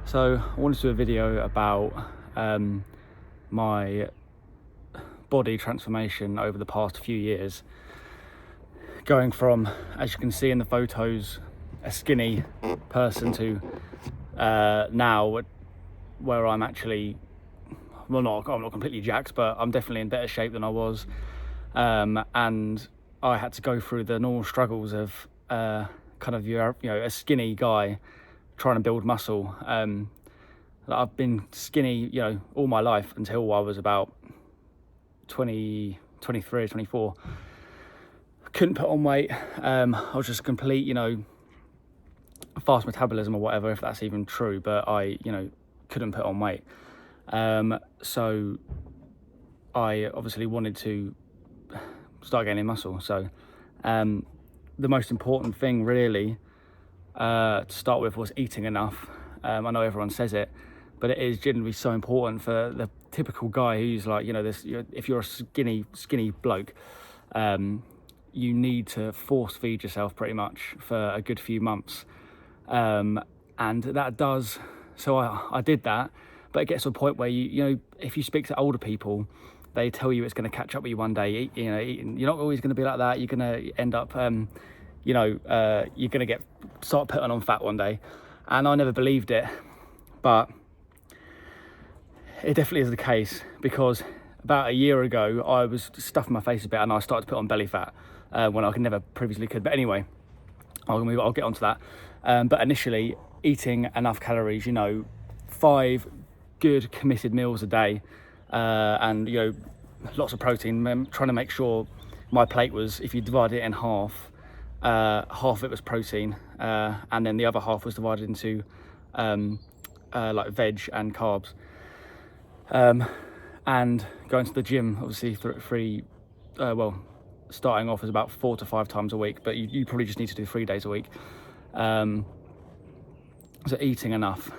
So I wanted to do a video about my body transformation over the past few years, going from, as you can see in the photos, a skinny person to now where I'm actually, I'm not completely jacked, but I'm definitely in better shape than I was, and I had to go through the normal struggles of kind of a skinny guy trying to build muscle. I've been skinny, all my life until I was about 23 or 24. I couldn't put on weight. I was just complete, fast metabolism or whatever, if that's even true, but I, couldn't put on weight. So I obviously wanted to start gaining muscle. So the most important thing really to start with was eating enough. I know everyone says it, but it is generally so important for the typical guy who's like, if you're a skinny bloke, you need to force feed yourself pretty much for a good few months. And that does, so I did that, but it gets to a point where if you speak to older people, they tell you it's going to catch up with you one day. You're not always going to be like that. You're going to end up, you're going to start putting on fat one day. And I never believed it, but it definitely is the case, because about a year ago, I was stuffing my face a bit and I started to put on belly fat when I never previously could. But anyway, I'll get onto that. But initially, eating enough calories, 5 good committed meals a day, and lots of protein, trying to make sure my plate was, if you divide it in half of it was protein, and then the other half was divided into like veg and carbs, and going to the gym, obviously starting off as about 4 to 5 times a week, but you probably just need to do 3 days a week. So eating enough.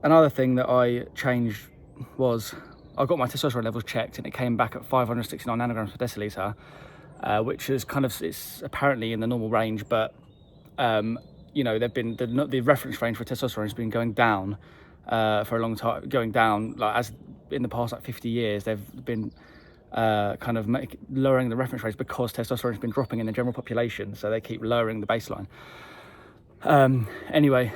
Another thing that I changed was I got my testosterone levels checked, and it came back at 569 nanograms per deciliter, which is it's apparently in the normal range, but they've been the reference range for testosterone has been going down for a long time, like as in the past 50 years. They've been lowering the reference rates because testosterone has been dropping in the general population, so they keep lowering the baseline. Anyway,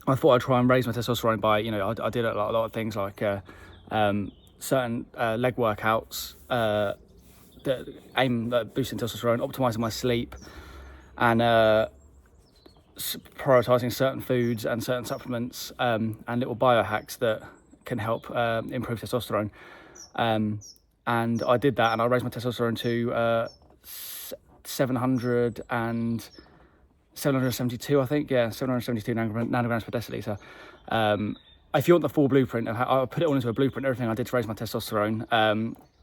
I thought I'd try and raise my testosterone by, I did a lot of things like certain leg workouts that aim at boosting testosterone, optimizing my sleep, and prioritizing certain foods and certain supplements, and little biohacks that can help improve testosterone. And I did that, and I raised my testosterone to 772, I think, 772 nanograms per deciliter. If you want the full blueprint, I put it all into a blueprint, everything I did to raise my testosterone.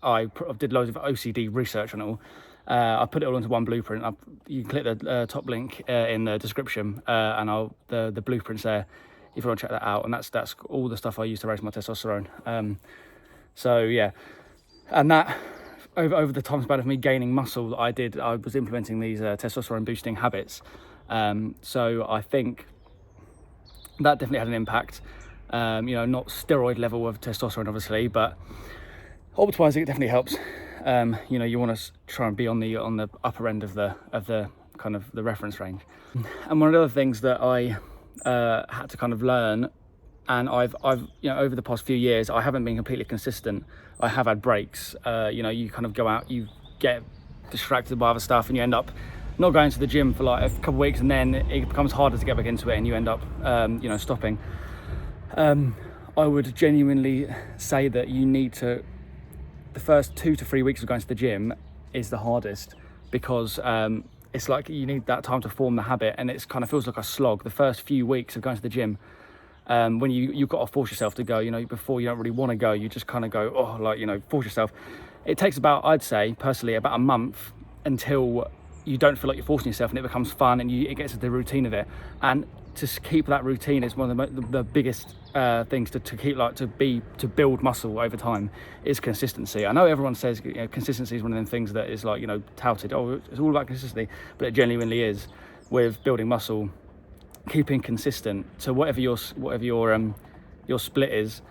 I did loads of OCD research on it all. I put it all into one blueprint. You can click the top link in the description, and the blueprint's there if you want to check that out. And that's all the stuff I use to raise my testosterone. So yeah, and that over the time span of me gaining muscle that I was implementing these testosterone boosting habits. So I think that definitely had an impact. Not steroid level of testosterone, obviously, but optimizing it definitely helps. You want to try and be on the upper end of the kind of the reference range. And one of the other things that I had to kind of learn, and I've over the past few years, I haven't been completely consistent. I have had breaks. You kind of go out, you get distracted by other stuff, and you end up not going to the gym for like a couple of weeks, and then it becomes harder to get back into it, and you end up stopping. I would genuinely say that you need to, the first 2 to 3 weeks of going to the gym is the hardest, because it's like you need that time to form the habit, and it's kind of feels like a slog. The first few weeks of going to the gym, when you've got to force yourself to go, before you don't really want to go, you just kind of go, force yourself. It takes about, I'd say personally, about a month until you don't feel like you're forcing yourself, and it becomes fun, and it gets into the routine of it. And to keep that routine is one of the biggest things to keep, to build muscle over time, is consistency. I know everyone says consistency is one of them things that is touted. Oh, it's all about consistency, but it genuinely is with building muscle. keeping consistent. So whatever your split is,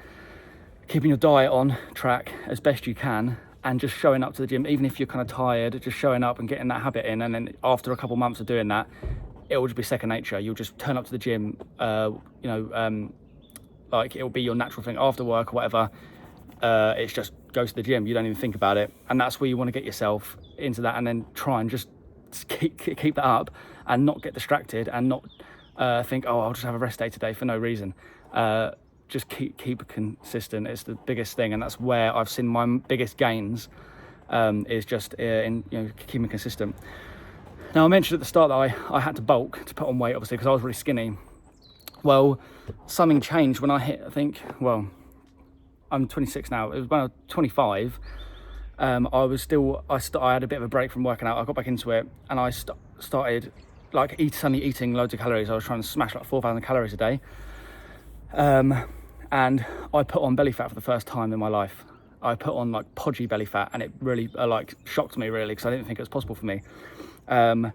keeping your diet on track as best you can, and just showing up to the gym, even if you're kind of tired, just showing up and getting that habit in. And then after a couple of months of doing that, it will just be second nature. You'll just turn up to the gym, like it'll be your natural thing after work or whatever. It's just go to the gym. You don't even think about it. And that's where you want to get yourself into that, and then try and just keep that up and not get distracted, and not think, oh, I'll just have a rest day today for no reason. Just keep consistent. It's the biggest thing, and that's where I've seen my biggest gains, is just in keeping consistent. Now, I mentioned at the start that I had to bulk to put on weight, obviously, because I was really skinny. Well, something changed when I hit, I think, well, I'm 26 now. It was when I was 25. I had a bit of a break from working out. I got back into it, and I started like suddenly eating loads of calories. I was trying to smash like 4,000 calories a day. And I put on belly fat for the first time in my life. I put on like podgy belly fat, and it really shocked me, really, because I didn't think it was possible for me. I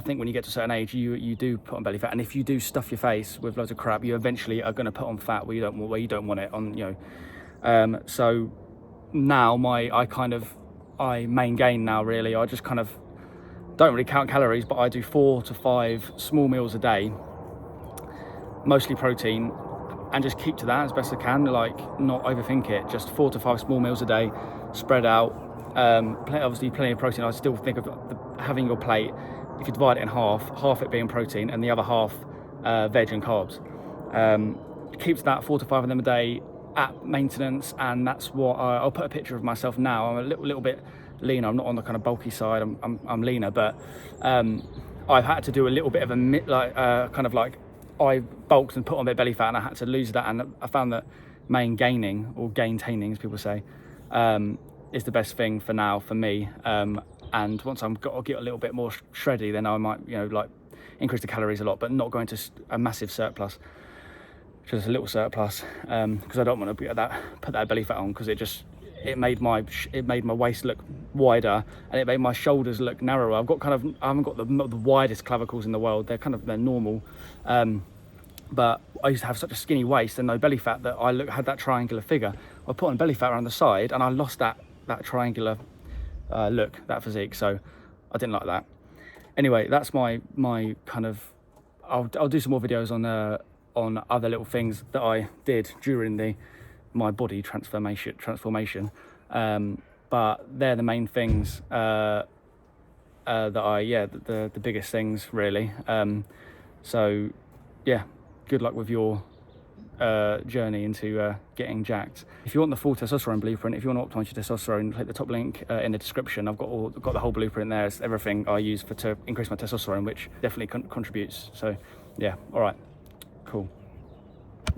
think when you get to a certain age, you do put on belly fat, and if you do stuff your face with loads of crap, you eventually are going to put on fat where you don't want it on. So now I main gain now, really. I just kind of don't really count calories, but I do 4 to 5 small meals a day, mostly protein, and just keep to that as best I can, like not overthink it. Just 4 to 5 small meals a day, spread out. Obviously plenty of protein. I still think of having your plate, if you divide it in half it being protein and the other half veg and carbs. Keep to that, 4 to 5 of them a day at maintenance, and that's what I'll put a picture of myself now. I'm a little bit leaner. I'm not on the kind of bulky side. I'm leaner, but I've had to do a little bit of I bulked and put on a bit of belly fat, and I had to lose that, and I found that gaining, or gaintaining as people say, is the best thing for now for me. And once I'll get a little bit more shreddy, then I might increase the calories a lot, but not going to a massive surplus, just a little surplus, because I don't want to put that belly fat on, because it made my waist look wider, and it made my shoulders look narrower. I haven't got the widest clavicles in the world. They're normal, but I used to have such a skinny waist and no belly fat that had that triangular figure. I put on belly fat around the side, and I lost that triangular look, that physique. So I didn't like that. Anyway, that's my kind of. I'll do some more videos on other little things that I did during my body transformation. But they're the main things that the biggest things, really. So yeah, good luck with your journey into getting jacked. If you want the full testosterone blueprint, if you want to optimize your testosterone, click the top link in the description. I've got the whole blueprint there. It's everything I use to increase my testosterone, which definitely contributes. So yeah, all right, cool.